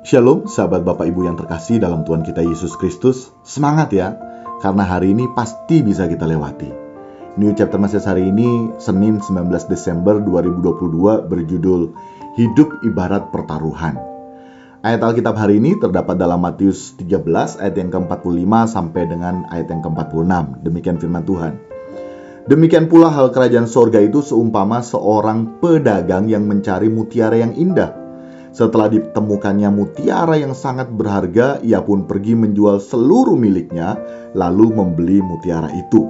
Shalom sahabat Bapak Ibu yang terkasih dalam Tuhan kita Yesus Kristus. Semangat ya, karena hari ini pasti bisa kita lewati. New Chapter Message hari ini Senin 19 Desember 2022 berjudul Hidup Ibarat Pertaruhan. Ayat Alkitab hari ini terdapat dalam Matius 13 ayat yang ke-45 sampai dengan ayat yang ke-46. Demikian firman Tuhan. Demikian pula hal kerajaan sorga itu seumpama seorang pedagang yang mencari mutiara yang indah. Setelah ditemukannya mutiara yang sangat berharga, ia pun pergi menjual seluruh miliknya, lalu membeli mutiara itu.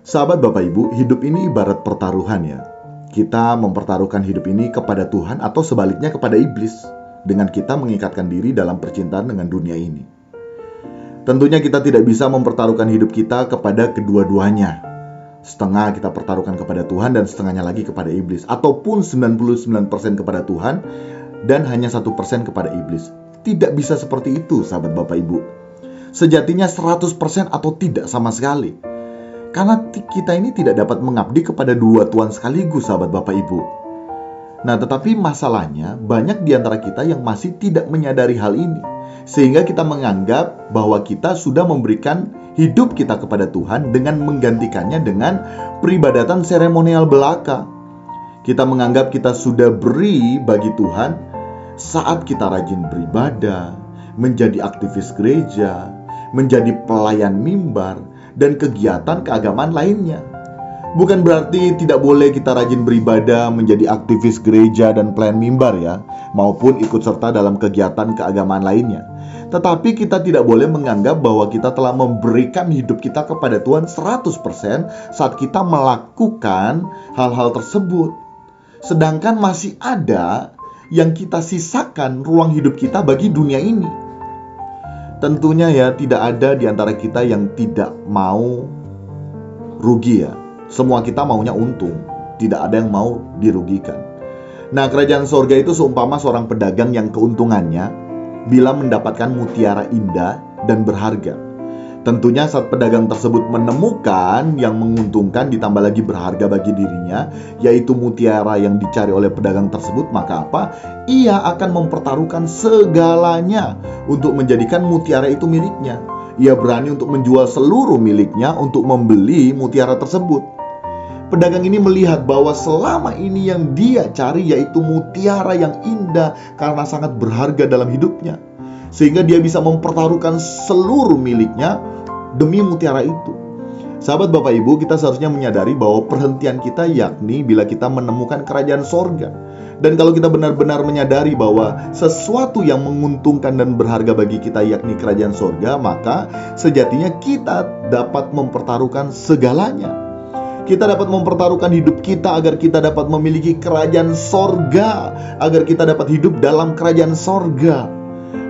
Sahabat Bapak Ibu, hidup ini ibarat pertaruhan ya. Kita mempertaruhkan hidup ini kepada Tuhan atau sebaliknya kepada iblis, dengan kita mengikatkan diri dalam percintaan dengan dunia ini. Tentunya kita tidak bisa mempertaruhkan hidup kita kepada kedua-duanya. Setengah kita pertaruhkan kepada Tuhan dan setengahnya lagi kepada iblis. Ataupun 99% kepada Tuhan dan hanya 1% kepada iblis. Tidak bisa seperti itu sahabat Bapak Ibu. Sejatinya 100% atau tidak sama sekali. Karena kita ini tidak dapat mengabdi kepada dua Tuhan sekaligus sahabat Bapak Ibu. Nah tetapi masalahnya banyak di antara kita yang masih tidak menyadari hal ini. Sehingga kita menganggap bahwa kita sudah memberikan hidup kita kepada Tuhan dengan menggantikannya dengan peribadatan seremonial belaka. Kita menganggap kita sudah beri bagi Tuhan saat kita rajin beribadah, menjadi aktivis gereja, menjadi pelayan mimbar, dan kegiatan keagamaan lainnya. Bukan berarti tidak boleh kita rajin beribadah, menjadi aktivis gereja dan pelayan mimbar ya, maupun ikut serta dalam kegiatan keagamaan lainnya. Tetapi kita tidak boleh menganggap bahwa kita telah memberikan hidup kita kepada Tuhan 100% saat kita melakukan hal-hal tersebut. Sedangkan masih ada yang kita sisakan ruang hidup kita bagi dunia ini. Tentunya ya tidak ada di antara kita yang tidak mau rugi ya. Semua kita maunya untung, tidak ada yang mau dirugikan. Nah kerajaan sorga itu seumpama seorang pedagang yang keuntungannya bila mendapatkan mutiara indah dan berharga. Tentunya saat pedagang tersebut menemukan yang menguntungkan ditambah lagi berharga bagi dirinya, yaitu mutiara yang dicari oleh pedagang tersebut, maka apa? Ia akan mempertaruhkan segalanya untuk menjadikan mutiara itu miliknya. Ia berani untuk menjual seluruh miliknya untuk membeli mutiara tersebut. Pedagang ini melihat bahwa selama ini yang dia cari yaitu mutiara yang indah karena sangat berharga dalam hidupnya. Sehingga dia bisa mempertaruhkan seluruh miliknya demi mutiara itu. Sahabat Bapak Ibu, kita seharusnya menyadari bahwa perhentian kita yakni bila kita menemukan kerajaan sorga. Dan kalau kita benar-benar menyadari bahwa sesuatu yang menguntungkan dan berharga bagi kita yakni kerajaan sorga, maka sejatinya kita dapat mempertaruhkan segalanya. Kita dapat mempertaruhkan hidup kita agar kita dapat memiliki kerajaan sorga, agar kita dapat hidup dalam kerajaan sorga.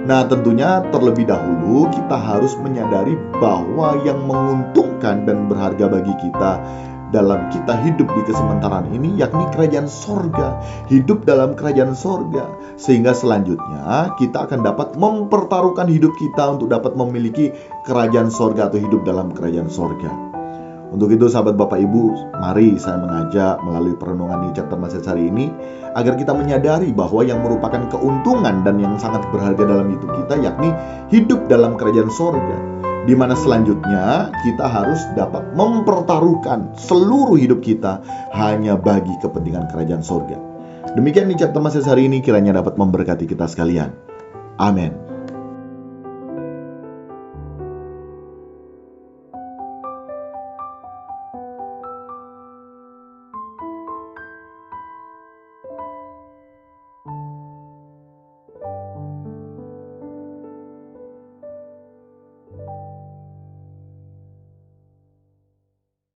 Nah tentunya terlebih dahulu kita harus menyadari bahwa yang menguntungkan dan berharga bagi kita dalam kita hidup di kesementaraan ini yakni kerajaan sorga. Hidup dalam kerajaan sorga. Sehingga selanjutnya kita akan dapat mempertaruhkan hidup kita untuk dapat memiliki kerajaan sorga atau hidup dalam kerajaan sorga. Untuk itu sahabat Bapak Ibu, mari saya mengajak melalui perenungan New Chapter Message hari ini agar kita menyadari bahwa yang merupakan keuntungan dan yang sangat berharga dalam hidup kita yakni hidup dalam kerajaan sorga, di mana selanjutnya kita harus dapat mempertaruhkan seluruh hidup kita hanya bagi kepentingan kerajaan sorga. Demikian New Chapter Message hari ini, kiranya dapat memberkati kita sekalian. Amin.